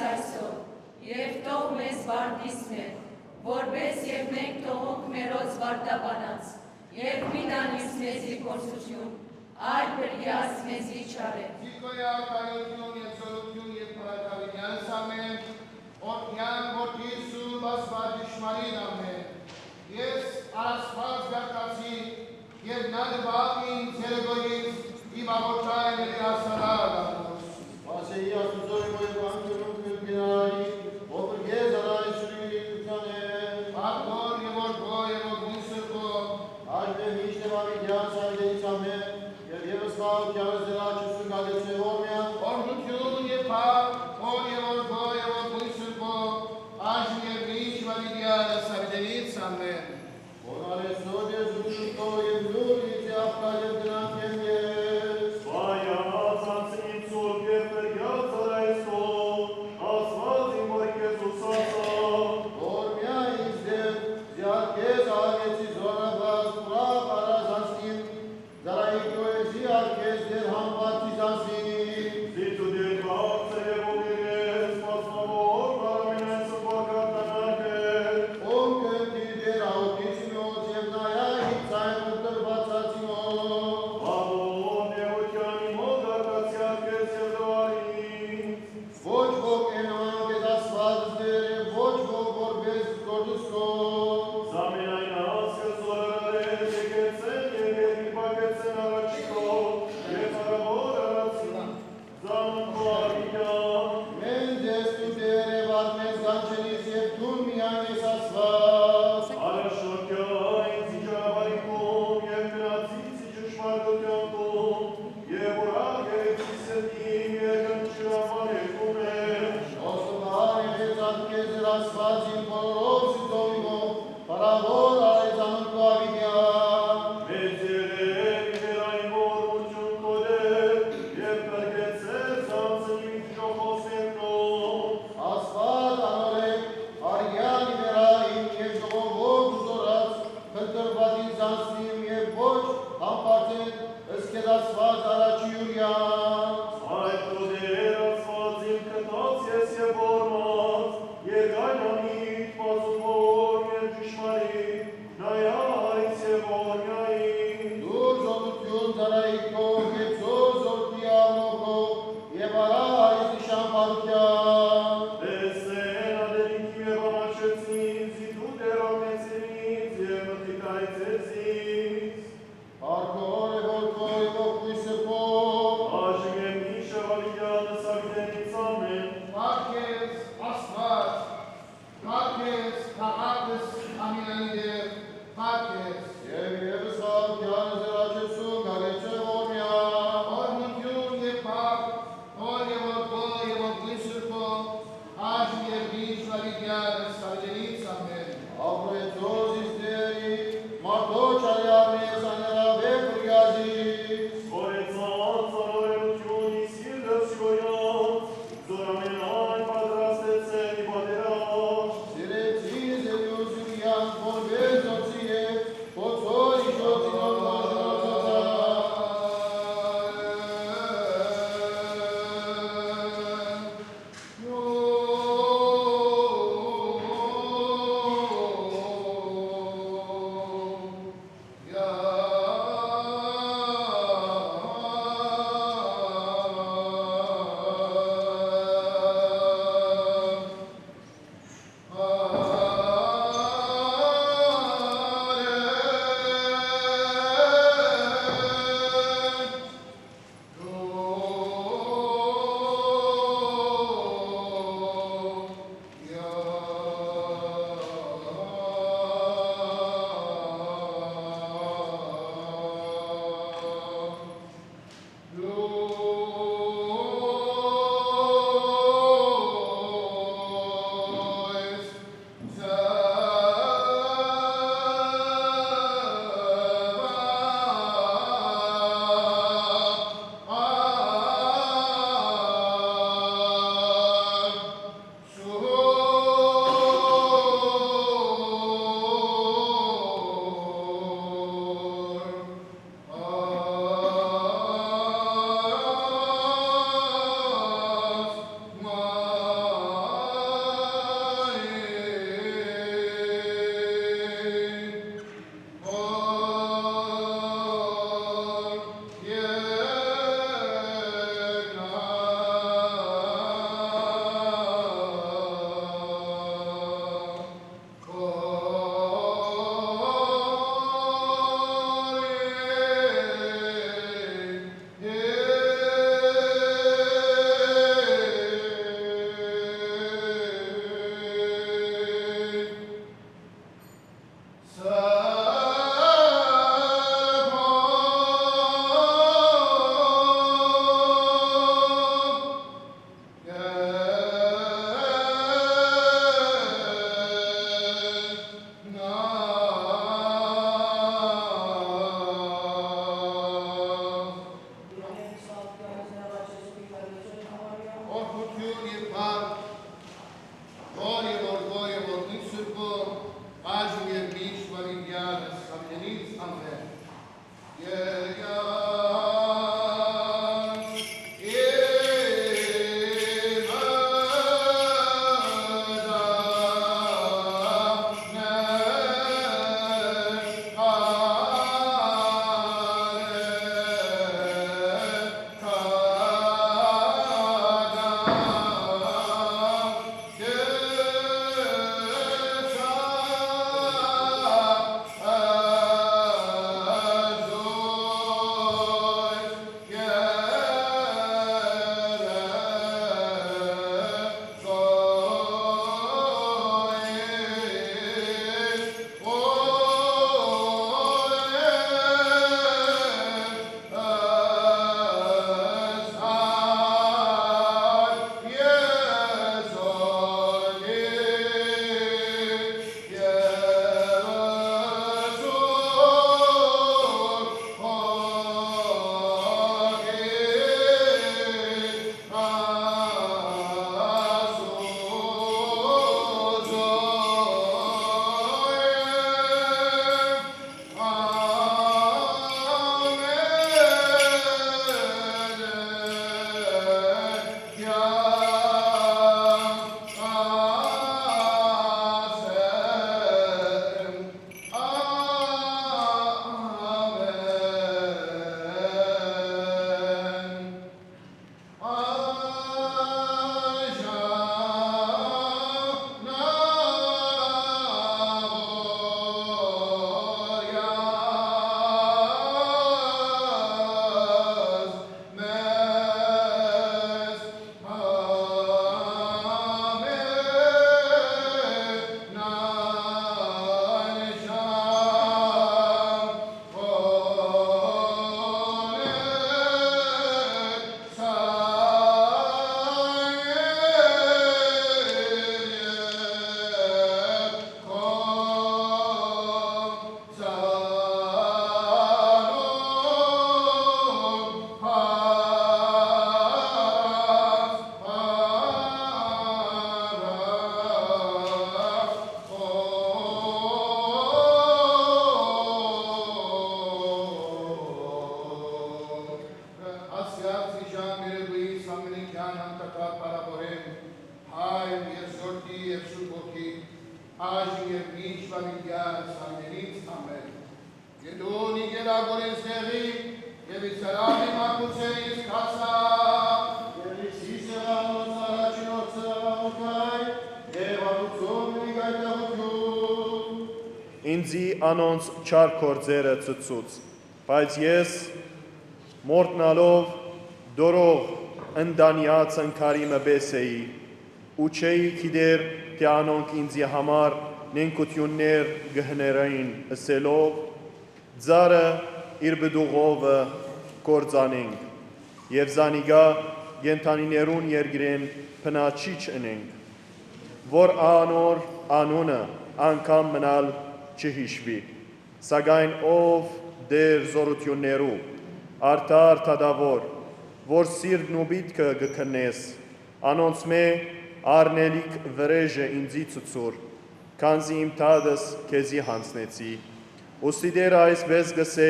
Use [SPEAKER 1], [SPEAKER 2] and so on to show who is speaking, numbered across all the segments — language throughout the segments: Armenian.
[SPEAKER 1] այսօր, և թող մեզ վարդիս մեր, որպես և մենք թողոնք մերոց վարդապանած, և մի տանիս մեզի փորձություն, այլ բրյաս մեզի չարել։
[SPEAKER 2] Զիկոյա կայություն և զորություն և պարակավինյան սամեն, օրդյան որդի սուրբ ասված իշմարին ամեն, ես արասված գարտացի, և նա դվավ ինձ երեգոյից իմ աղորդայն էլի ասարար ամոս։
[SPEAKER 3] Ասեի աստուծոյ մոյ բանջուրում կրկինայի, ովր գեզ արայ շրույթան է,
[SPEAKER 2] Աղոր և որդո և ոգուն սրկո,
[SPEAKER 3] Աշբե միշտ եմ ավիդյան սայդեից ամեն, և եվս կավ կյանս դրաչուսու գալեցե որմյան,
[SPEAKER 2] օրդություն և պար, օր և որդո և ոգուն սրկո, աշմ և միշ վալիդյան ասարդենից ամեն։
[SPEAKER 3] Ոնարեսով և զուշուտո և լուրից և ապկա և դրանք եմ ես,
[SPEAKER 4] Վայած անցնիտ սուրբ և պերյաց արայսով, ասված իմ որքեզ ուսացա,
[SPEAKER 3] որմյա ինձ դև, զյալ կեզ աղեցի զորնաբազ, պրավ արազանցին, զարայիկո է զյալ կեզ դև համբարձի զանցին,
[SPEAKER 4] Զիթու դեր բաղցը և ուղիրես, մասնավոր բարամինեն սպակարդանակ է,
[SPEAKER 3] ում կընդիր դեր աղոտիցիմոց և նայա հիցայն ուտրվածացիմոց,
[SPEAKER 4] Բաղոն եվությանի մոտ արկացյալ կեզ և դվարից,
[SPEAKER 3] ոչ ոք ենման կեզ ասված դեր, ոչ ոք որբես գորդուսկով,
[SPEAKER 4] Զամենայն ասկը զորարարել եկեցեն և երկիպակեցեն առաջիկով, և հարավոր արացին, զանունքո ավիդյան,
[SPEAKER 3] մեն դես դու դեր և արմես գանչելիս և դու միայն ես ասված,
[SPEAKER 4] Արաշոքյայն զիջարաբարիքում և գնացից իջուշմարդոքյանքում, և ուրակ երեցի սրտիմ երկնչրավարեքում է,
[SPEAKER 3] Ոսուղան և եզատ կեզ էր ասված իմ բոլորով սուտովիմով, պարավոր արայզանուն կո ավիդյան,
[SPEAKER 4] մեծ երև իվերային ողորմություն կոդեր, և պրգեցեր զանցնիմ իջոխոսերնով,
[SPEAKER 3] ասված անորեք, արյան իվերային և ժողովով ուզորած, հլտրվածին զանցնիմ և ոչ համպարտեն, ըսկեզ ասված առաջի ուրյան,
[SPEAKER 4] Այդ կոդեր ասված իմ կտած ես և որմած, երկայնամիտ պազումոր և ճշմարիտ, նայայց և օրյային,
[SPEAKER 3] դուր զոտություն զարայիկով և զոր զորտի աղնողով և արա այս նշան պարության,
[SPEAKER 4] տեսեն ադելիքիմ և ամաչեցին, զիդու դեր ամեցինից և մտիկայցեցից,
[SPEAKER 3] Արկոր և որդո և ողկույ սրպով,
[SPEAKER 4] Աշմ և միշը վալիդյանս ավիդենից ամեն,
[SPEAKER 2] Պարքես ասված, պարքես քաղաքս ամինանի դեր, պարքես,
[SPEAKER 3] և եվս հավքյանս դրաչեսում գալեցե որմյան,
[SPEAKER 2] օրնություն և պար, օր և որդո և ոգուն սրկո, ցավություն եւ բար, Գորի որ նիցուկո, այժմ եւ միշտ վարիդյալս ամենից ամեն։
[SPEAKER 4] Ինձի անոնց չար կործերը ծծուց, բայց ես մորտնալով դորող ընդանյաց ընկարիմը բես էի, ու չէի գիտեր, թե անոնք ինձի համար նենկություններ գհներային ասելով, ձարը իր բդուղովը կործանենք, և զանիգա գենթանիներուն երգրեն պնաչիչ ընենք, որ անոր անունը անգամ մնալ չհիշվի, սակայն ով դեր զորություններու, արդար թադավոր, որ սիրտն ու բիտքը գքնես, անոնց մե արնելիք վրեժը ինձի ծծուր, քանզի իմ թադս քեզի հանցնեցի, ուստի դեր այսպես գսե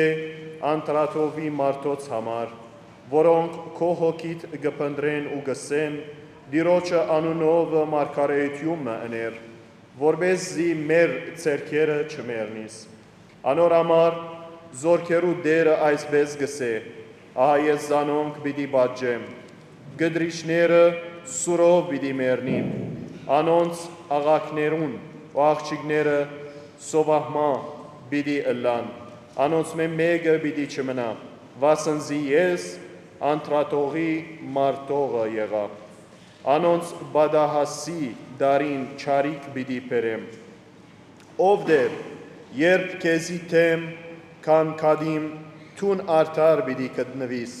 [SPEAKER 4] անտրաթովի մարդոց համար, որոնք քո հոգիտ գպնդրեն ու գսեն, դիրոջը անունով մարգարեությունը ըներ, որբեսզի մեր ցերքերը չմեռնիս։ Անոր համար զորքերու դերը այսպես գսե, ահա ես զանոնք պիտի պատժեմ, գդրիչները սուրով պիտի մեռնին, անոնց աղաքներուն ու աղջիկները սովահմա պիտի ըլլան, անոնց մեկը պիտի չմնա, վասնզի ես անտրատողի մարտողը եղա, անոնց բադահասի դարին չարիք պիտի բերեմ, ով դեր, երբ քեզի թեմ քանքադիմ թուն արդար պիտի գտնվիս,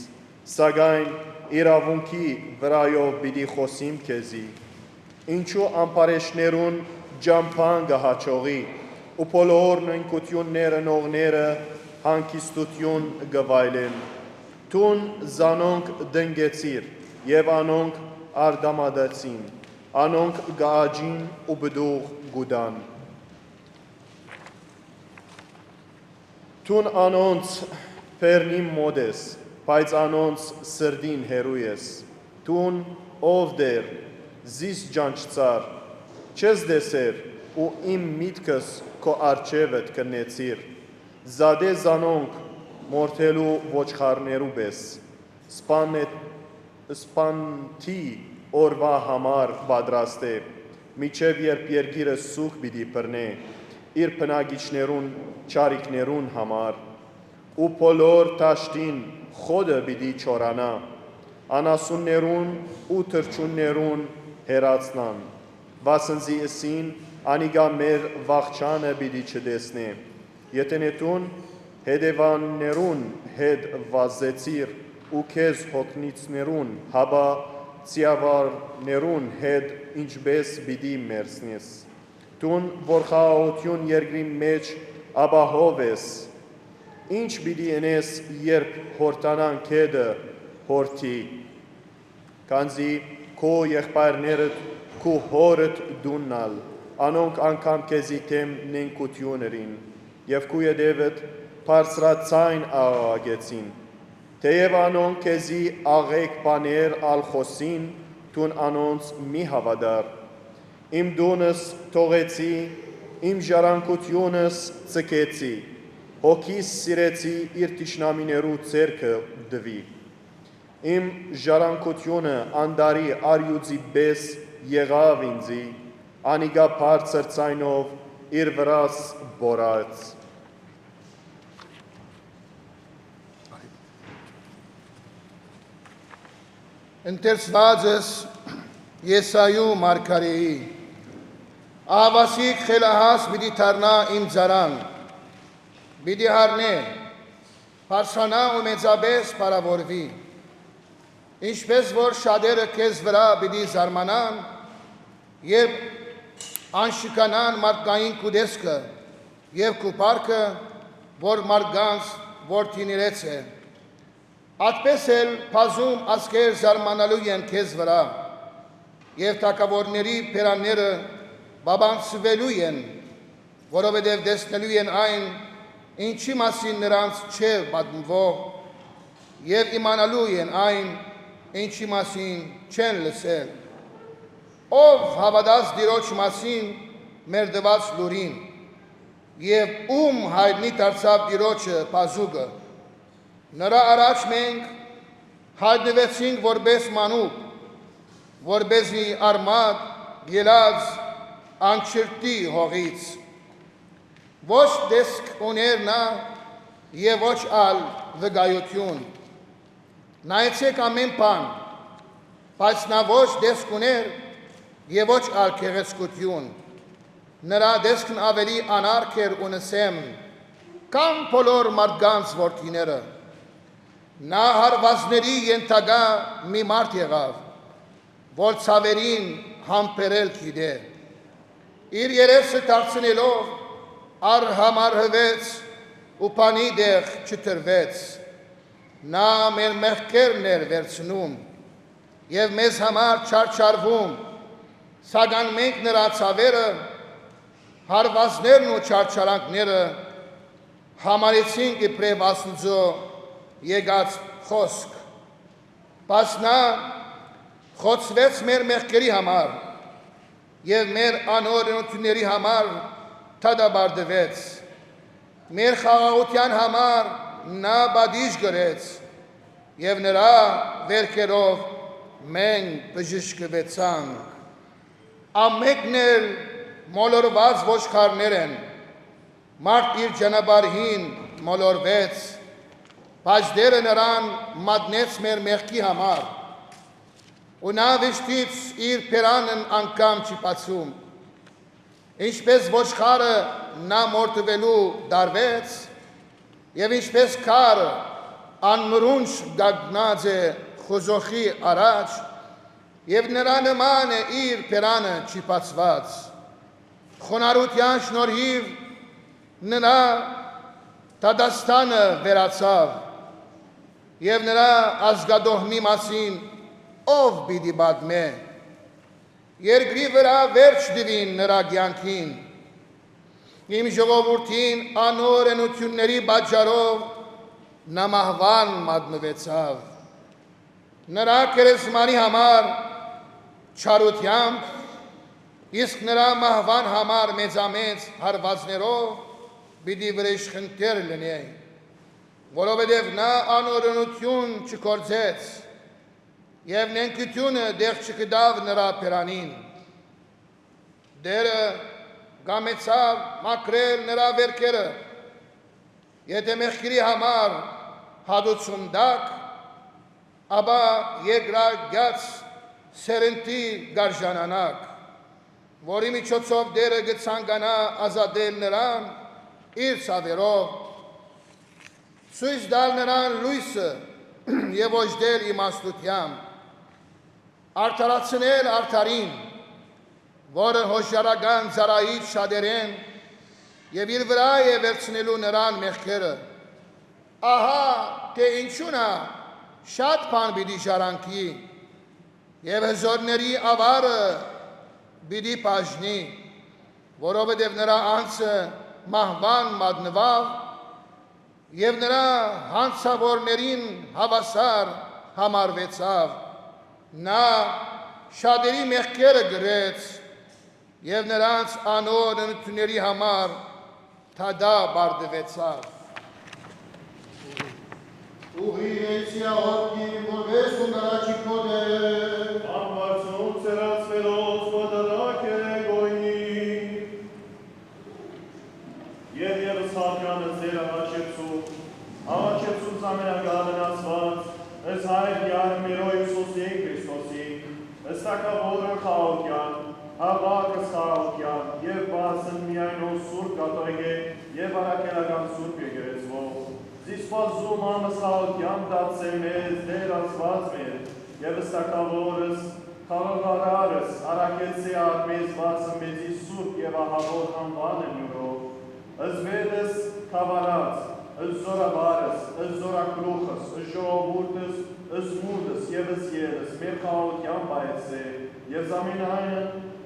[SPEAKER 4] սակայն իրավունքի վրայով պիտի խոսիմ քեզի, ինչու ամպարեշներուն ջամփան գահաչողի, ու բոլոր նույնկությունները նողները հանկիստություն գվայլեն, թուն զանոնք դնգեցիր, և անոնք
[SPEAKER 3] արդամադացին, անոնք գաաջին ու բդուղ գուդան։ Տուն անոնց պերնիմ մոդես, բայց անոնց սրդին հերու ես, տուն ով դեր, զիս ջանչծար, չես դեսեր ու իմ միտքս քո արջևդ կնեցիր, զադե զանոնք մորթելու ոչխարներու պես, սպանթի օրվա համար պատրաստ է, միջև երբ երկիրը սուխ պիտի բռնե, իր բնակիչներուն չարիքներուն համար, ու բոլոր դաշտին խոդը պիտի չորանա, անասուններուն ու թրջուններուն հերացնան, վասնզի ըսին անիգա մեր վախճանը պիտի չտեսնե, եթե նետուն հետևաններուն հետ վազեցիր ու քեզ հոգնիցներուն հաբա ծիավարներուն հետ ինչպես պիտի մերսնես, տուն որ խաղաղություն երկրի մեջ ապահով ես, ինչ պիտի ենես երբ հորտանան քեդը հորթի, քանզի քո եղբայրներդ քու հորդ դուննալ, անոնք անգամ քեզի թեմ նենկություներին, եւ քու յետևդ բարձրացայն աղաղագեցին, թեև անոնք քեզի աղեկ բաներ ալխոսին, տուն անոնց մի հավատար, իմ դունս թողեցի, իմ ժառանգությունս ցկեցի, հոգիս սիրեցի իր տիշնամիներու ձեռքը դվի, իմ ժառանգությունը անդարի արյուծի պես եղավ ինձի, անիգա բարձր ցայնով իր վրաս բորած։
[SPEAKER 2] Ընթերցվածս Եսայու մարգարեի, ահավասիկ խելահաս պիտի դառնա իմ ծառան, պիտի հառնե, բարձրանա ու մեծապես փառավորվի, ինչպես որ շատերը քեզ վրա պիտի զարմանան, երբ անշիկանան մարդկային քու տեսքը եւ քու պարքը, որ մարդկանց որդիներեց է, այդպես էլ բազում ազգեր զարմանալու են քեզ վրա, եւ թագավորների բերանները բաբանցվելու են, որովհետև տեսնելու են այն, ինչի մասին նրանց չէ պատմվող, եւ իմանալու են այն, ինչի մասին չեն լսել, ով հավատաց Տիրոջ մասին մեր տված լուրին, եւ ում հայտնի դարձավ Տիրոջը բազուկը, նրա առաջ մենք հայտնվեցինք որպես մանուկ, որպեսզի արմատ ելած անչրտի հողից, ոչ տեսք ուներ նա եւ ոչ ալ վկայություն, նայեցեք ամեն բան, բայց նա ոչ տեսք ուներ եւ ոչ ալ գեղեցկություն, նրա տեսքն ավելի անարգ էր ու նսեմ, կամ բոլոր մարդկանց որդիները, նա հարվածների ենթակա մի մարդ եղավ, որ ցավերին համբերել գիտե, իր երեսը դարձնելով արհամարհվեց ու բանի դեղ չտրվեց, նա մեր մեղքերն էր վերցնում եւ մեզ համար չարչարվում, սակայն մենք նրա ցավերը, հարվածներն ու չարչարանքները համարեցինք իբրև Աստծո եկած խոսք, բայց նա խոցվեց մեր մեղքերի համար եւ մեր անօրենությունների համար թադաբարդվեց, մեր խաղաղության համար նա բադիժ գրեց եւ նրա վերքերով մենք բժշկվեցանք, ամենքն էլ մոլորված ոչխարներ են, մարդ իր ճանապարհին մոլորվեց, բայց Տերը նրան մատնեց մեր մեղքի համար, ու նա վիշտից իր բերանն անգամ չի բացում, ինչպես ոչխարը նա մորթվելու դարվեց, եւ ինչպես քարը անմրունջ գագնած է խոզոխի առաջ, եւ նրա նման է իր բերանը չի բացված, խոնարհության շնորհիվ նրա դադաստանը վերացավ, եւ նրա ազգադոհմի մասին ով պիտի պատմե, երկրի վրա վերջ դվին նրա կյանքին, իմ ժողովրդին անօրենությունների պատճառով նա մահվան մատնվեցավ, նրա քրիստմանի համար չարությամբ, իսկ նրա մահվան համար մեծամեծ հարվածներով պիտի վրեժխնդիր լինի, որովհետև նա անօրենություն չկործեց և նենգությունը դեղ չգտավ նրա բերանին, դերը կամեցավ մաքրել նրա վերքերը, եթե մեղքերի համար հատուցում տակ, ապա երկրագյաց սերնդի գարժանանակ, որի միջոցով դերը կցանկանա ազատել նրան իր ցավերով, ցույց տալ նրան լույսը և օժտել իմաստությամբ, արդարացնել արդարին, որը հոշյարական ծառայից շատերեն և իր վրա է վերցնելու նրան մեղքերը, ահա թե ինչու նա շատ բան պիտի ժառանգի և հզորների ավարը պիտի բաժնի, որովհետև նրա անձը մահվան մատնվավ և նրա հանցավորներին հավասար համարվեցավ, նա շատերի մեղքերը գրեց և նրանց անօրենությունների համար թադա բարձվեցավ։
[SPEAKER 5] Ուղի էցիա հոտքի, որպես ու նրաչի կոդեր,
[SPEAKER 4] Ամբարձում ծերացվելով պատարակ է գոյնի, և ևս հատյանը ձեր աղաչեցուց ամենագալնացված, ըս հայր յար մերո Իսուսի Քրիստոսի, ըստակավորը խաղոքյան, հավակս խաղոքյան, և բասն միայնով սուրկ կատոյգ է, և արակելական սուրկ եկերեցվող, զիսպազում ամս խաղոքյան դացել մեզ, դեր ասված մեր, և ըստակավորս, խաղողարարս, արակեցի արմեզ բասն մեզի սուրկ և ահավոր համբան են յուրով, ըզվետս կավարած, ըս զորավարս, ըս զորակրուխս, ըս ժողովուրդս, ըս մուրդս և ըս երս, մեր խաղոքյան բայեցե, և զամենայը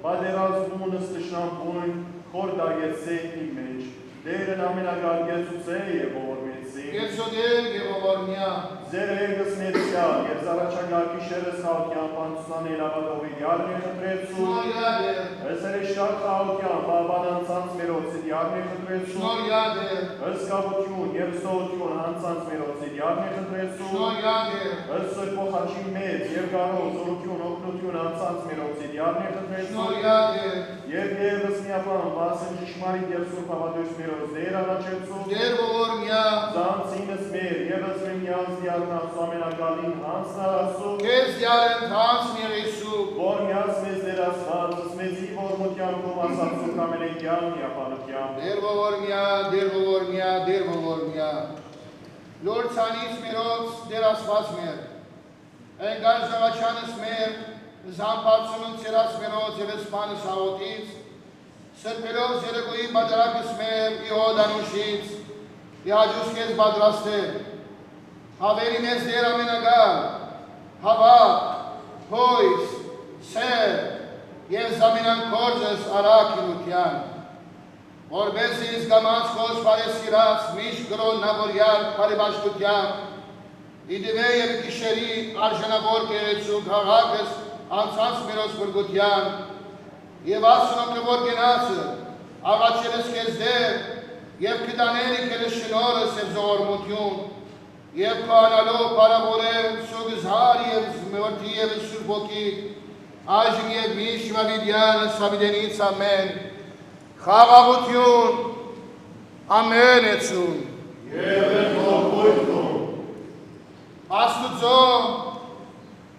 [SPEAKER 4] բադերազբունս տշնամբուն խորդագեցե իմ մեջ, դերն ամենագարգեցուցե և ողորմեցի,
[SPEAKER 2] Գեցոդել և ողորմյա,
[SPEAKER 4] ձեր էգս ներսյալ, և զարաչագարկի շերս խաղոքյան պանցուսան էլավադովի յարմի խտրեցու,
[SPEAKER 2] շնորհյադեր,
[SPEAKER 4] ըս հրեշտար խաղոքյան բաբան անցանց մերոցիտ յարմի խտրեցու,
[SPEAKER 2] շնորհյադեր,
[SPEAKER 4] ըս կավություն և ստողություն անցանց մերոցիտ յարմի խտրեցու,
[SPEAKER 2] շնորհյադեր,
[SPEAKER 4] ըս սրբոխաչի մեծ և գարով զորություն օգնություն անցանց մերոցիտ յարմի խտրեցու,
[SPEAKER 2] շնորհյադեր,
[SPEAKER 4] և ևս միապան բասն ճշմարիտ և սուրբ հավատույցներով ձեր առաջեցու,
[SPEAKER 2] դեր ողորմյա,
[SPEAKER 4] Զանցինս մեր ևս միմյանց դիարնացու ամենագալին հանցնարասու,
[SPEAKER 2] քեզ դյարեն թանցն Եղիսու,
[SPEAKER 4] որ միած մեզ դերասվածս մեզի ողորմությանքում ասացուք ամենեքյան միապանության,
[SPEAKER 2] դեր ողորմյա, դեր ողորմյա, լոր ցանից մերոց դեր ասված մեր, ընկար զաղաչանս մեր, զամպարցունն ծերած մերոց և սպանս հաղոտից, սրբելով զերեգոյի բադարակս մեր իհոդանուշից, իհաջուս կեզ բադրաստել, հավերի մեզ դեր ամենագալ, հավակ, հույս, սեր և զամենան կորձս արակ ինության, որպես ինձ գամած խոս պարեսիրած միշտ գրոն նավորյալ պարիբաշտության, իդվե և գիշերի արժանավոր կերեցու քաղաքս անցած մերոց բրգության, և ասունոք նվոր գենացը, աղաչերս կեզ դեր, և կտաների կելը շնորս և զողորմություն, և կանալով պարավորել սուգզար և մորդի և սուրբոքի, այժմ և միշտ վավիդյանը սավիդենից ամեն, խաղաղություն, ամեն էցուն,
[SPEAKER 4] և են ողորմույթում,
[SPEAKER 2] աստուծո,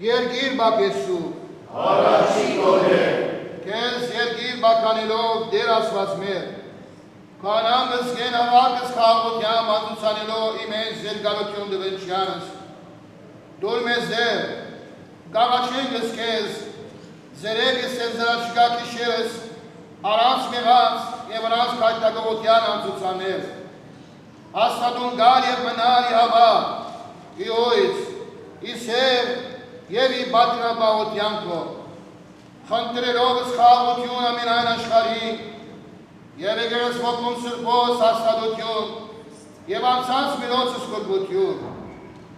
[SPEAKER 2] երգիր բակեսու,
[SPEAKER 4] առաջի կոդեր,
[SPEAKER 2] կեզ երգիր բականելով դեր ասված մեր, կանամ գսկեն հավակս խաղաղությամբ անդուցանելով իմեն զերգալություն դվենչյանս, դուր մեզ դեր, գաղաչեն գսկեզ, զերեգս և զրաչկա կիշերս, առանց մեղած և առանց կայտագողության անդուցաներ, աստատուն գար և մնար ի հավա, ի հույց, ի սեր եւ ի պատնաբաղության քո խնդրելով սխալություն ամենայն աշխարհի եւ եկեղեցու ողուն սրբոս հաստատություն եւ անցած միրոցս կրբություն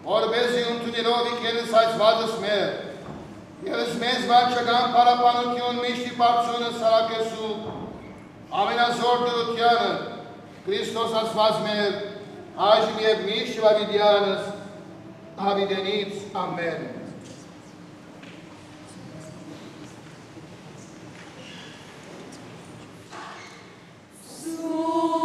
[SPEAKER 2] որբեզի ընդունելով իկերս այսվածս մեր Եվս մեզ վաճական պարապանություն միշտի պարծունը սարակեսու ամենազոր դրությանը Քրիստոս ասված մեր այժմ և միշտ վավիդյանս ավիդենից ամեն
[SPEAKER 1] Vor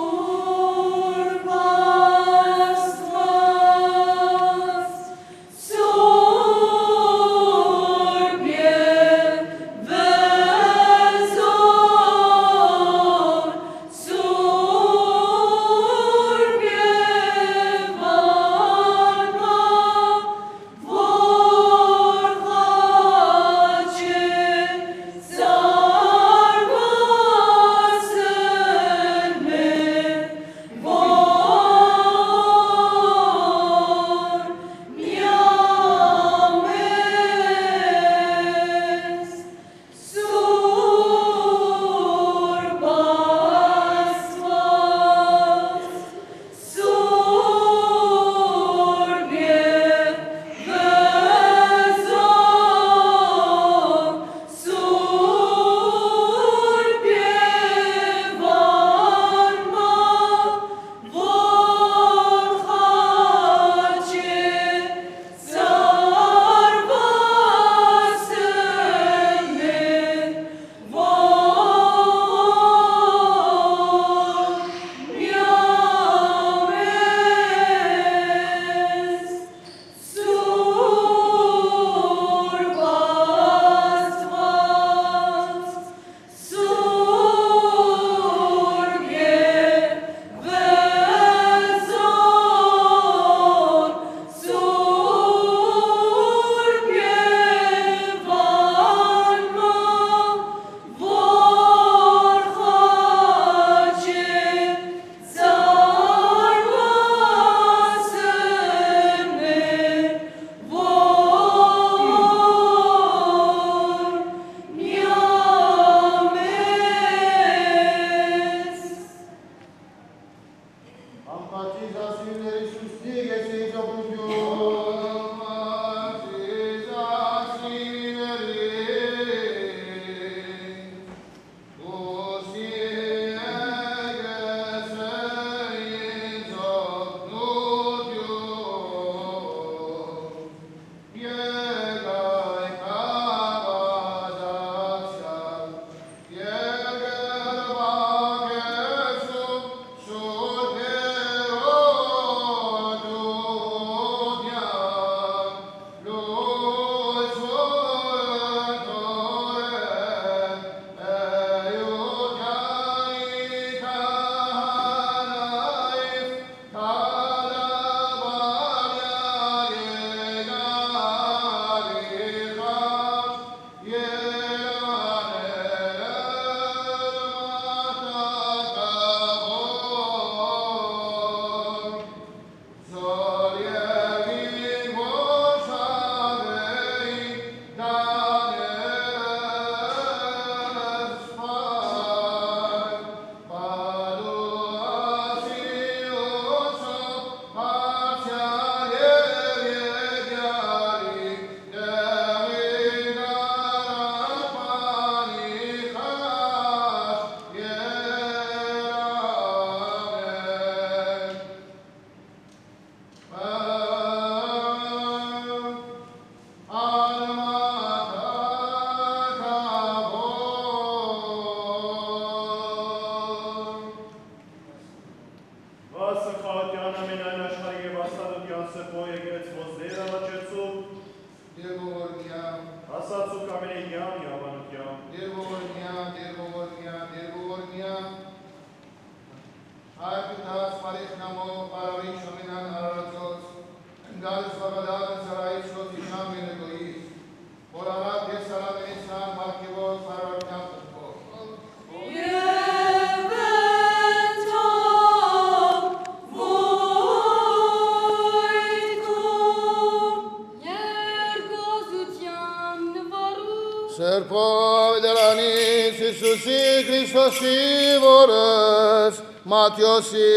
[SPEAKER 5] Ավետարանից Հիսուսի Քրիստոսի որս Մատյոսի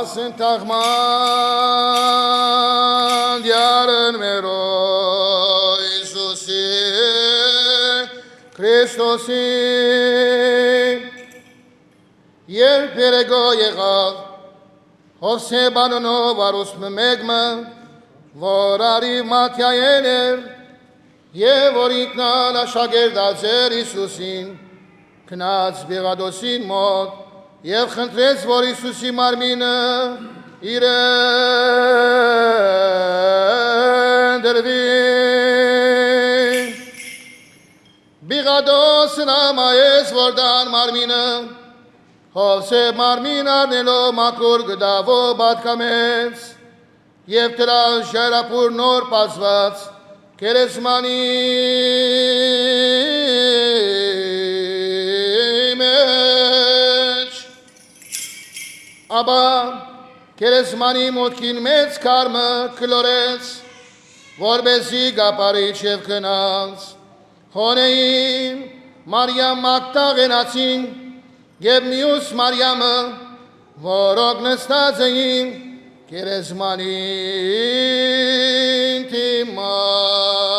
[SPEAKER 5] Մասն տաղման դյարն մերո Իսուսի Քրիստոսի երբ երեգո եղավ Հովսե բանոնով արուսմը մեկմը որ արի մատյայեն էր և որ ինքնան աշագերդած էր Իսուսին քնած Բեղադոսին մոտ և խնդրեց, որ Իսուսի մարմինը իրեն դրվի։ Բեղադոսն ամայեց, որ դան մարմինը, Հովսե մարմին առնելով մաքուր գդավով պատկամեց, և դրա ժայռապուր նոր պարզված գերեզմանի Աբա գերեզմանի մոտքին մեծ քարմը կլորեց, որպեսզի գապարիչ և քնած հոնեին Մարիամ Մագդաղենացին և մյուս Մարիամը, որոնք նստած էին գերեզմանին դիմաց։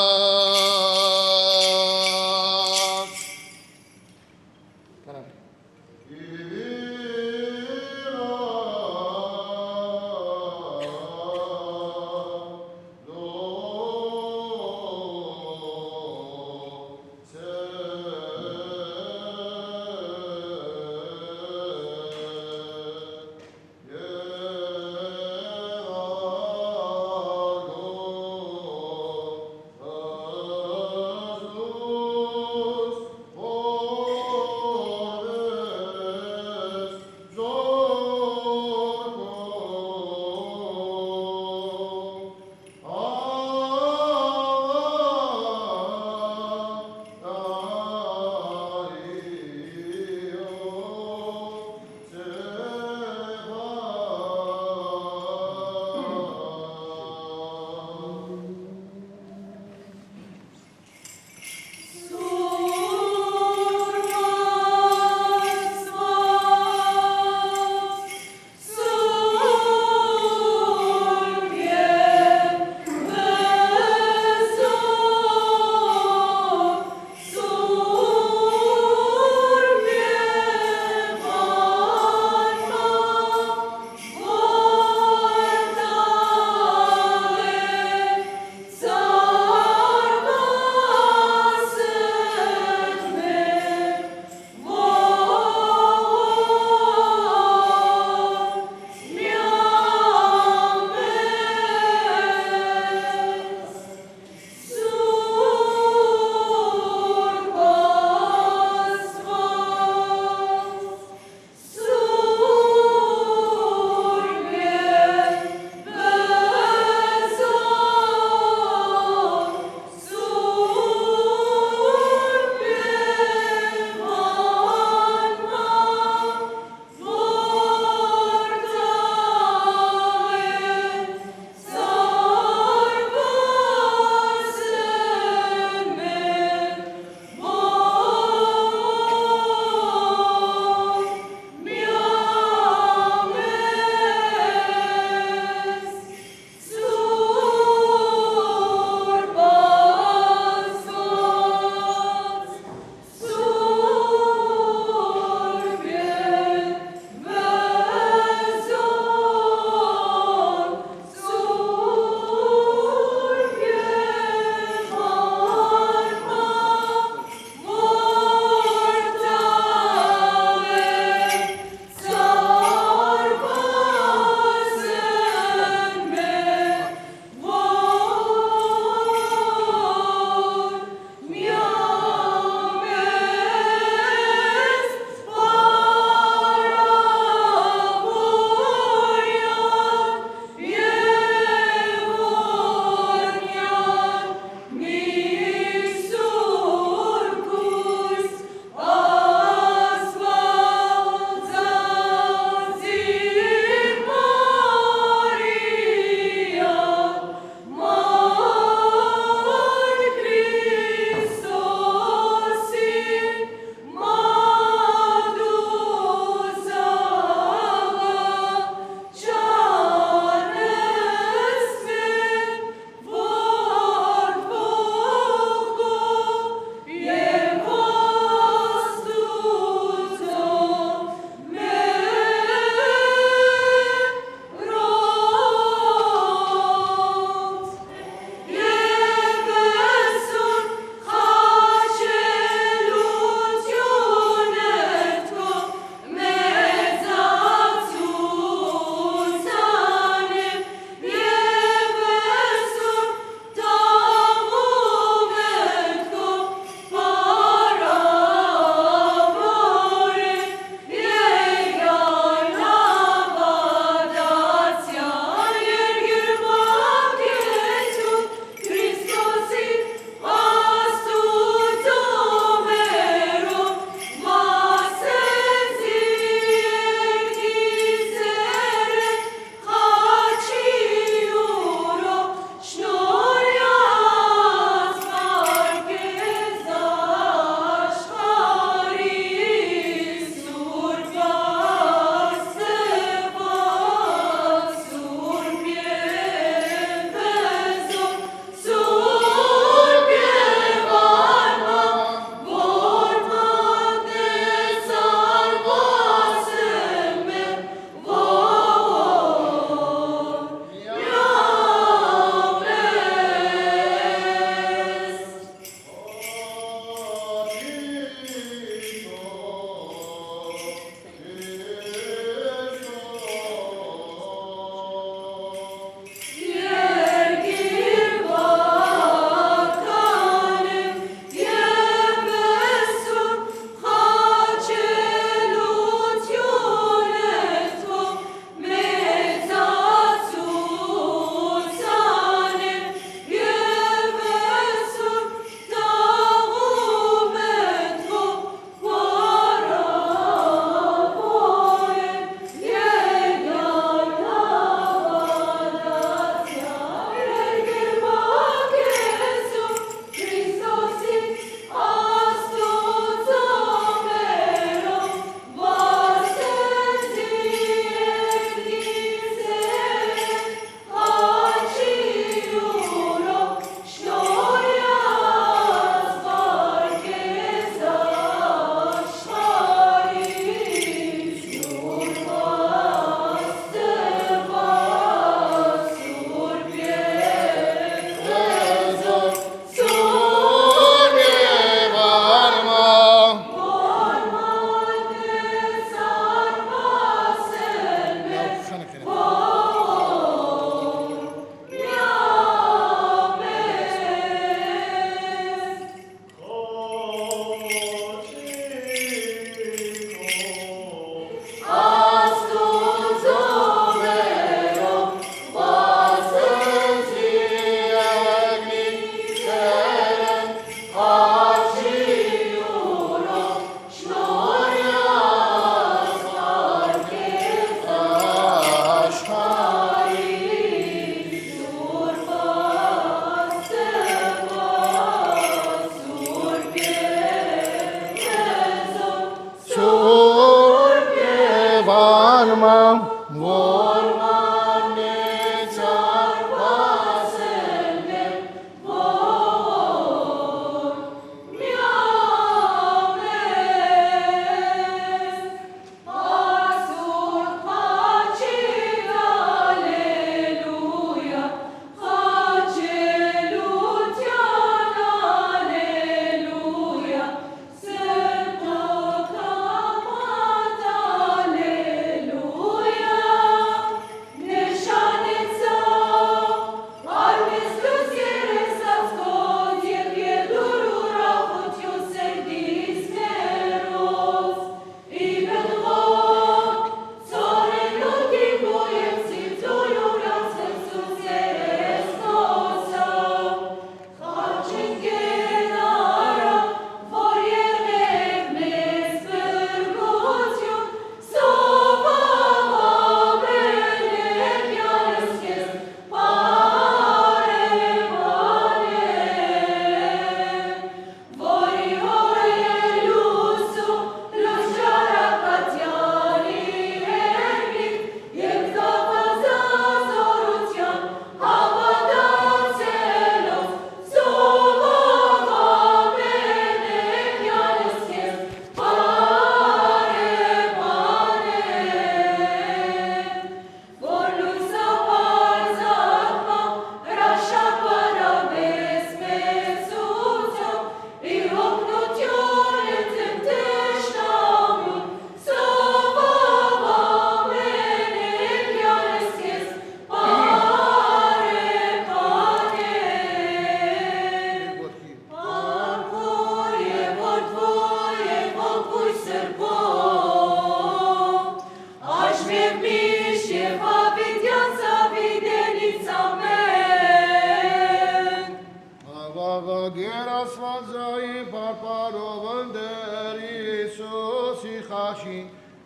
[SPEAKER 5] Գեր ասվածայի պարպարով ընդեր Իսուսի խաշին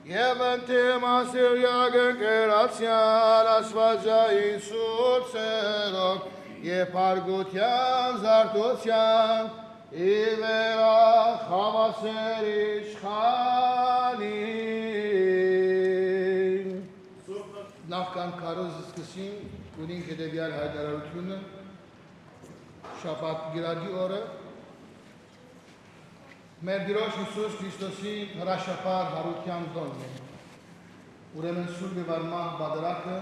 [SPEAKER 5] Եվ ընթեմ ասիրյագն կերացյալ ասվածայի սուրբ սերոք Եվ պարգության զարտության իվերա խավասեր իշխանին Նախքան քարոզը սկսին ունին հետևյալ հայտարարությունը շաբաթ գիրագի օրը մեր Տիրոջ Հիսուս Քրիստոսի հրաշապար հարության տոնն է ուրեմն սուրբ վարման բادرակը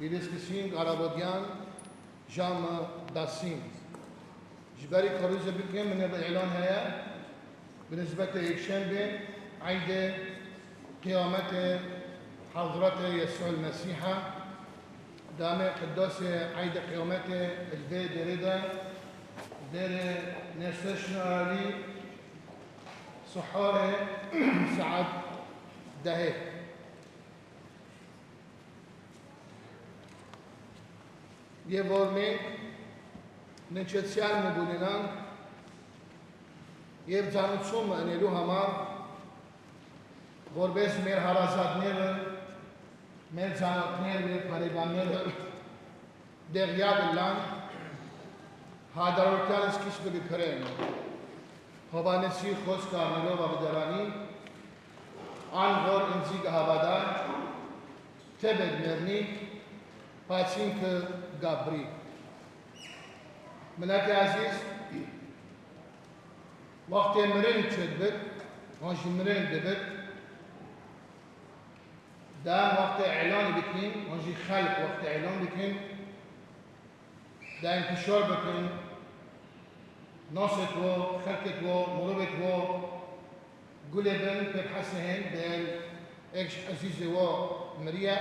[SPEAKER 5] իր սկսին առավոտյան ժամը 10-ին جباري كروزة بكم من الإعلان هيا بالنسبة للشنبه عيد قيامة حضرة يسوع المسيح دام قداس عيد قيامة البي دريدا دير نسشنا علي صحارة سعد دهي يبورمي նչեցյալ մը բունենանք և ձանուցում ընելու համար, որպես մեր հարազատները, մեր ձանոտները, մեր բարեկամները դեղյակ լան, հադարորդյան սկիզբը գքրեն, Հովհաննեսի խոսքը առնելով ավետարանին, ան որ ինձի կհավատա, թե բեդ մերնի, բայց ինքը գաբրի։ Մնակի ազիզ, վաղթի մրեն չեդվետ, վանշի մրեն դվետ, դան վաղթի էլան բիքին, վանշի խալկ վաղթի էլան բիքին, դան կշոր բիքին, ناصت و خلقت و مروبت و قلبن ببحثهن بين ايش عزيزة و مريا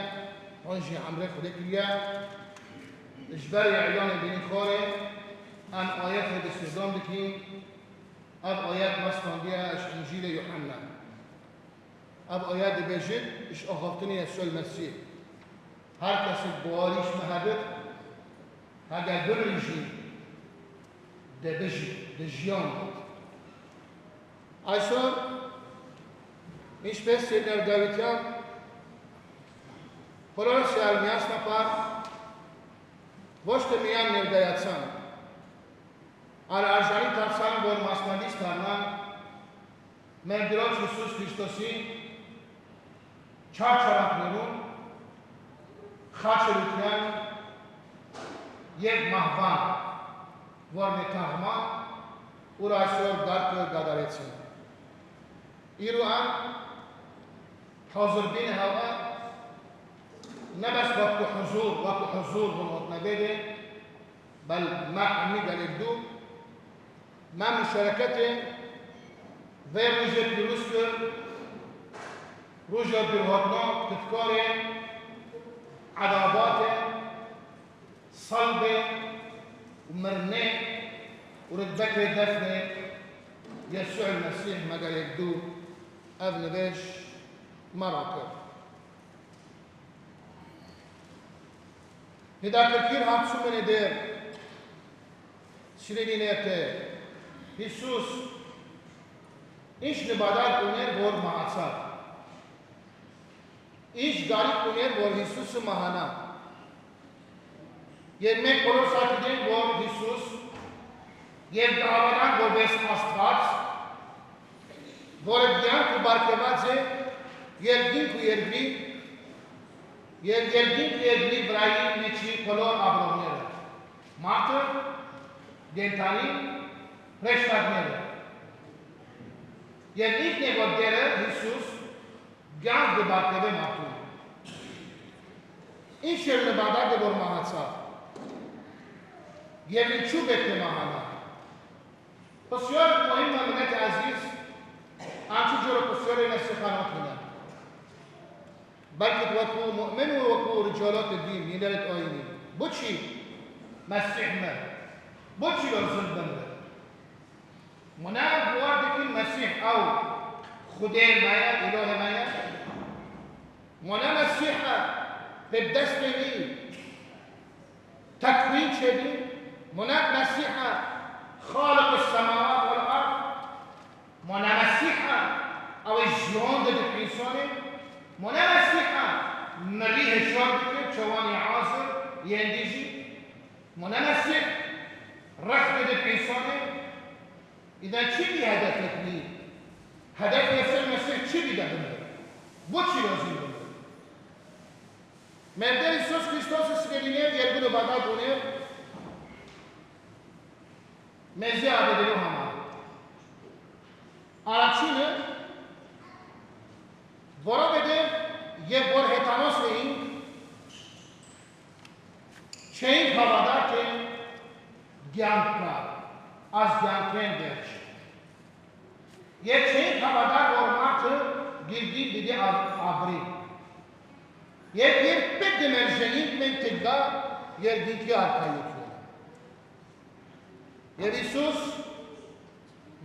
[SPEAKER 5] عنجي عمرك ولكليا اجباري اعلان بين خوري ان آيات الاستخدام بكين اب آيات مصنع بيها اش انجيل يوحنا اب آيات بيجد اش اخافتني يسوع المسيح هر كسي بواريش مهبت هاگر برنجي دژیان այսօր ինչպես ներդավիթյան բոլորս միասնապար ոչ թե միայն ներդայացան այլ արժանի դարձան որ մասնալից դառնան մեր Տիրոջ Հիսուս Քրիստոսի չարչարանքներում խաչելության և մահվան որ նետաղմա ուր այսօր դարկը գադարեցին։ Իրուան حاضربين هوا نبس وقت حضور والمطنبية بل ما عميد الابدو ما مشاركته غير وجهة بروسكر رجع بالهضنا تذكاره عذاباته صلبه ومرنه ورتبته دفنه يسوع المسيح ما قال يبدو ابن بيش مراكب هداك الكير هاتسو من دير سيرينيته يسوس ايش نبادات اونر بور معاصر ايش غاري اونر بور يسوس مهانا Երմեք բոլոր սակիդեն, որ Հիսուս և դահավանան որպես աստված, որը կյանք ու բարգեված է երկինք ու երկրի և երկինք ու երկրի վրայի մեջի բոլոր ապրողները, մարդը, գենթանի, հրեշտակները։ Եվ ինքն է, որ դերը Հիսուս կյանք ու բարգև է մարդուն։ Ինչ էր նպատակը, որ մահացավ։ Եվ ինչու պետք է մահանա։ Պսյոր մոհիմ մամնետ ազիզ, անչու ջորը պսյոր են ասիխանոքինը։ Բալքիտ վակու մոմեն ու վակու ռիջալատ դին, իներետ այինի։ Բուչի մասիհմը, բուչի որ զնդբնը։ Մոնավ բուարդիկին մասիհ au խուդեր մայա, իլոհ մայա։ Մոնա մասիհը բեբդստերի, թակվին չեդի, مناك مسيحة خالق السماوات والأرض منا مسيحا أو الجيون ضد الإنسان منا مسيحا مريه الشرط شواني عاصر ينديجي منا مسيح رفض ضد الإنسان إذا شبي هدفك لي هدف يسير مسيح شبي ده بوشي لازم مرده إيسوس كريستوس سكرينيه يرغو دو باقا كونه مزي عبدالو هما Առաջինը, որովհետև եւ որ հետանոց էին, չէին հավատալ, թե կյանք կա, այս կյանքեն վերջ։ Եվ չէին հավատալ, որ մարդը գիրգին պիտի ապրի։ Եվ երբեք դեմերժենին մենք թգա երկինքի արքայությունը։ Եվ Իսուս,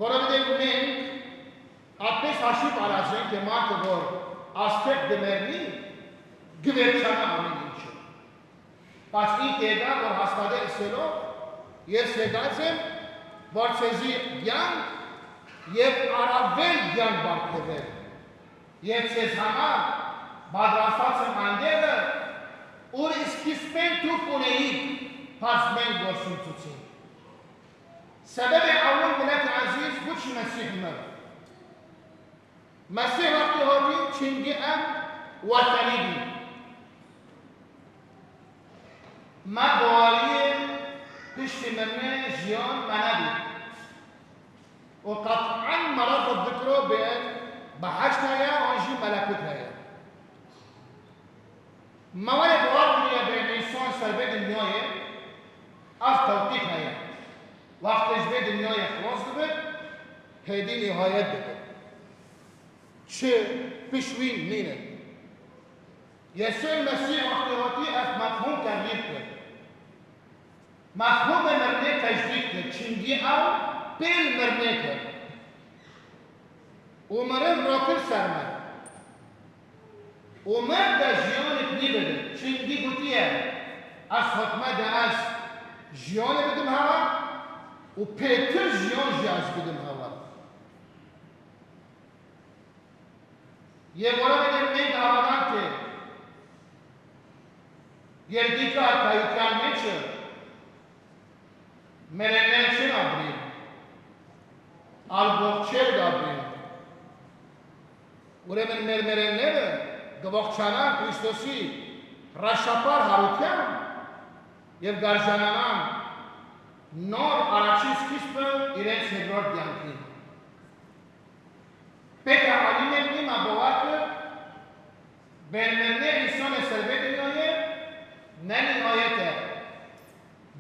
[SPEAKER 5] որովհետև մենք Ապես հաշիվ արածենք, թե մարդը, որ աստեղ դմերնի, գվերջանա ամեն ինչը։ Բայց ինք եկա, որ հաստատ է ասելով, ես եկած եմ, որ ցեզի կյանք և առավել կյանք բարձրվել։ Եվ ցեզ համար պատրաստած եմ այնտեղը, ուր սկիզբեն դուք ունեիք, բայց մենք գործընթացին։ سبب أول ملت عزيز بوش مسيح مر مسيح وقت هاتي چنگي أم وطنيدي ما بوالي پشت منه جيان منبي وقطعا مرض الذكره بأن بحشت هيا وانجي ملكوت هيا موالي بوالي بأن إنسان سربت النهاية أف توقيت هيا وقتش به دنیای خلاص بده هدی نهایت بده چه پیشوین نینه یسوع مسیح وقتی از مفهوم تغییر کرد مفهوم مرنه تجدید کرد چنگی او پیل مرنه کرد اومرن راکر سرمد اومر دا جیانت نی بده چنگی گوتیه از حکمت از جیان بدم هوا و پیتر جیان جاز بدم هوا یه بارا بدم من هوادان که یردی که ارکایوکیان میشه مرنن چه نابریم البوکچه دابریم وره من مرمرن نبه گواخچانان کریستوسی رشاپار هاروکیان یه گرجانان նոր առաջին սկիզբը իրենց երկրորդ կյանքին։ Պետք է ալիներ մի մաբովակը բերմերներ ինսոն է սրվետ ինոյե նեն ինոյետ է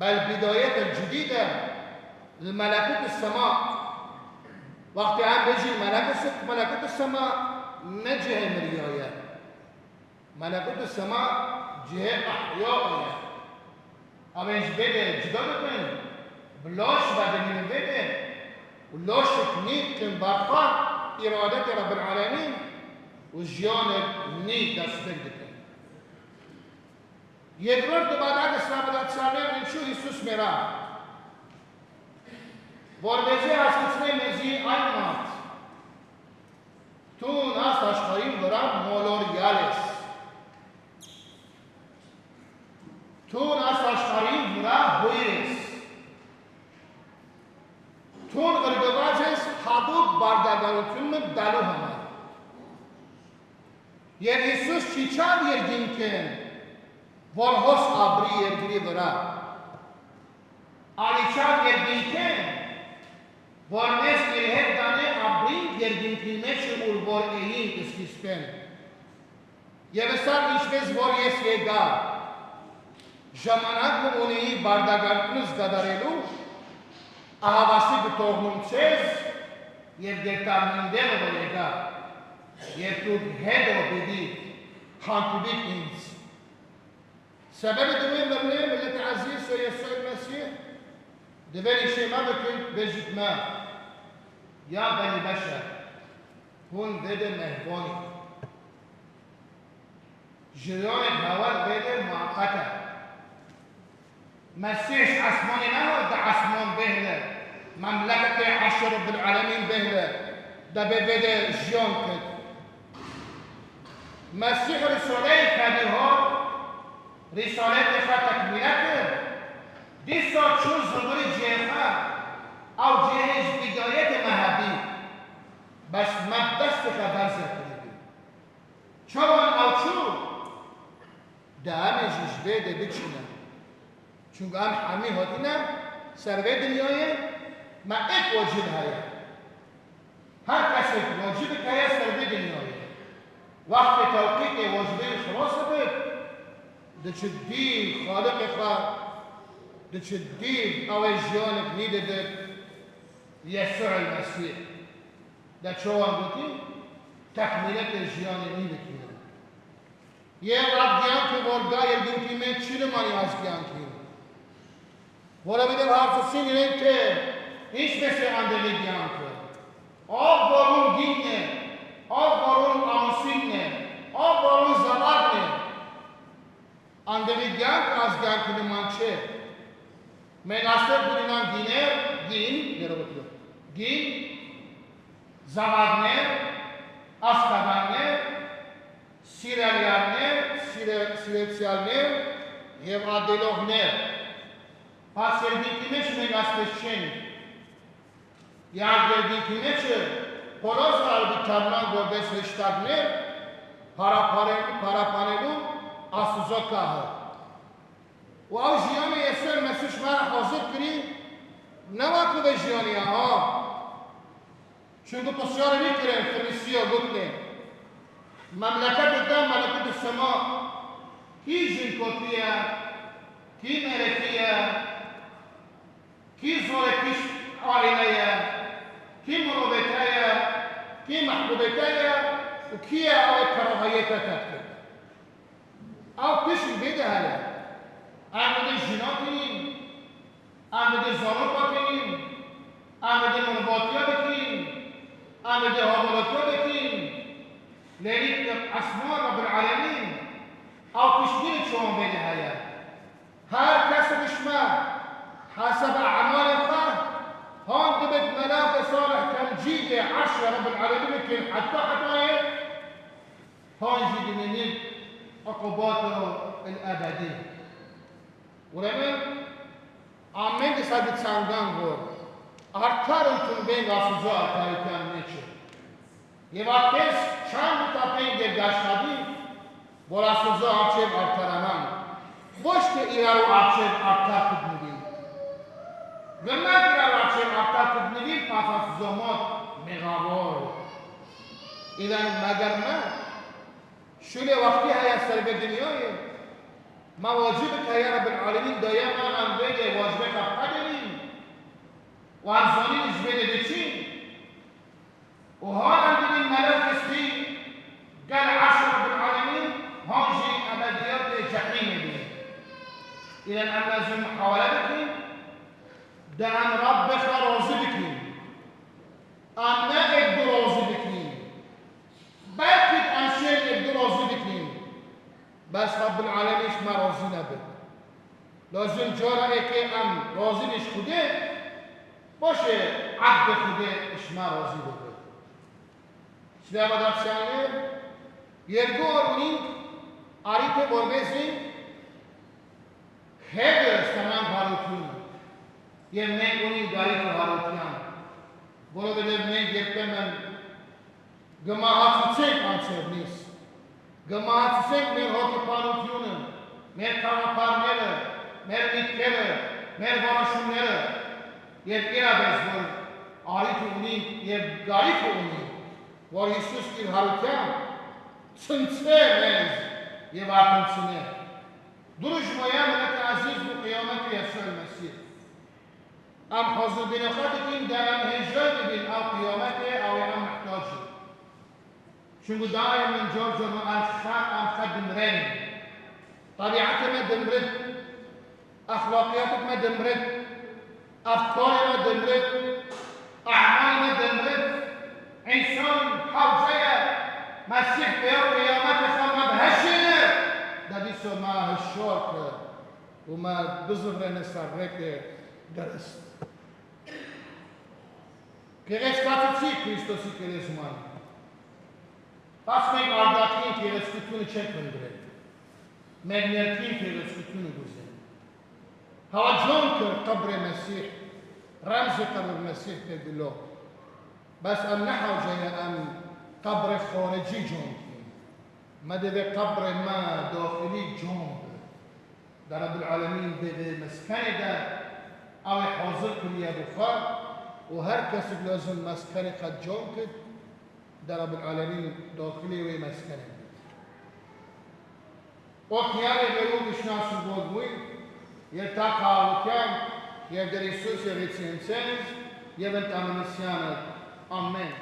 [SPEAKER 5] բել բիդոյետ է ջդիդ է الملكوت السماء وقت عام بيجي ملكوت السماء ما جهة مرياية ملكوت السماء جهة أحياء أما إيش بده جدا بكن بلاش بدني بده ولاش نيت كن برخا إرادة رب العالمين وجيانب نيت دستك دكن يدرد بعد هذا السلام سالم نمشو يسوس مرا وردزي هستسمي مزي أيمات تون هست أشخاين برام مولوريالس تون هست أشخاين برام هويرس تون غربواجس حدود باردگارتون دلو همه yer Isus çiçan yerginken vorhos abri yergiri vara aliçan yerginken vornes yerhet dane abri yerginkilme şu urbor eyin iskispen yevesar işvez vor yes yega jamanak mı uneyi bardagartınız gadarelu ahavasi bitoğnum çez yer gertaminde mi volega يرتوب هذا بدي حاطبيك إنس سبب دوين برنامج اللي تعزيه سو يسوع المسيح دبالي شيء ما بكن بجد ما يا بني بشر هون بدا مهبوني جريان الهواء بدا معقدة مسيح عثماني نهو ده عثمان بهله مملكة عشر رب العالمين بهلا ده ببدا جونكت مسيح رسالة كده رسالة تكملته دي صار شو زمر جيها أو جهز بداية مهدي بس ما دست خبر زكريا شلون أو شو دامج جبه ده بتشنا چون ام حمی هاتینا سروی دنیای ما ایک واجب هایا هر کسی واجب کیا سروی دنیای وقت توقیت واجبه خلاص بید دچدی خالق خا دچدی اوجیانک نیده يسوع المسيح ده شو قلتي تكملة الجيان نیده کیه یه رب جیان که ورگا یه دوتی من چیل مانی از جیان کیه ولا بدل حرف سین این که هیچ مثل اندلی جیان که آب بارون گینه آب بارون آمسینه آب بارون زبادنه اندلی جیان که از جیان کیه من چه من اصلا بودینم گین یه رو بکنم گین زبادنه اسکابانه سیلکسیالներ և ադելողներ պաս երդիքի մեջ մենք ասպես չենք յակ երդիքի մեջը բոլոր արբիթարման որպես հեշտակներ պարապանելու աստուծո կահը ու ավ ժիանը եսել մեսուշ մարը խազիտ կրի նավակով է ժիանի ահա չունգու պոսյարը մի կրեն ֆրիսիո գուտնե مملكة الدم ملكوت السماء كي جنكوتية كي ملكية كي زوركيش عائلية كي مروبتاية كي محبوبتاية وكي أو كراهية تكتب أو كيش البيدة هلا عمد الجناتين عمد الزنوباتين عمد المرباطياتين عمد الهاملاتياتين لذلك أسماء رب العالمين أو تشبيه شون بين الآيات هر كسب اسمه حسب أعمال الله هون تبت ملاك صالح تمجيد عشر رب العالمين يمكن حتى هون جيد من عقوباته الأبدية ولما عمين تسابت ساندان هو أرتار انتم بين غافزوا أرتار كان نيشو Եվ այդպես չան ուտապեն և գաշնադի, որ ասուզո աչև արդարանան, ոչ թե իրարու աչև արդար կդնվին։ Գնակ իրարու աչև արդար կդնվին, պաս ասուզո մոտ մեղավոր։ Իրան մագարմա, շուլե վաղթի հայաստար բեդնիոյ է, ما واجبك يا رب العالمين دايما عن بيجي واجبك أبقدرين وعن ظنين جبين بيتشين وهون عندنا الملاك اسمي قال عشر رب العالمين هون جي أبديات جحيم بي إذا أن لازم محاولتك ده عن ربك راضي أن ما يقدر راضي باكد عن شيء يقدر راضي بس رب العالمين ما راضينا به لازم جارا ايكي ام راضي نش خوده باشه عبد خوده اش ما راضي به شده بدرسانه yergo orunin arite borbezin hege staman harutin yemek oni gari harutian bolo bele me geptemen gamahatsek ansernis gamahatsek men hoki panutyunun mer kavaparnere mer nitkere mer varashunere yev irabes bol arite oni yev gari oni որ Հիսուս իր հարության ցնցե մեզ եւ ակնցնե դուրժ մոյա մնաք ազիզ ու قیامت یسوع المسیح ام حضور بنخاتكين دائم هجرت بين او قيامته او ام محتاج شنو دائما جورج ام خدم رين طبيعتك ما دمرت اخلاقياتك ما دمرت افكارك ما دمرت اعمال ما دمرت إنسان حوزية مسيح بيوم قيامت خلما بهشنة ده دي سما هالشوك وما بزر نسرك درست Գեղեցկացուցի Քրիստոսի կերեզման։ Բայց մենք արդակին գեղեցկությունը չենք ընտրել։ Մեր ներքին գեղեցկությունը գուզենք։ Հավաջոնքը قبر مسيح رمز قبر المسيح بقوله بس أم نحوجه أم قبر خارجي جونكي ما ده قبر ما داخلي جون در رب العالمين به مسكن ده أو حاضر كل بخار وهر كس لازم مسكن قد جونك در رب العالمين داخلي ومسكن وخيار غيرو بشناس البوضوي يتقى وكان يقدر يسوس يغيث إنسان يبنت أمنسيانا آمين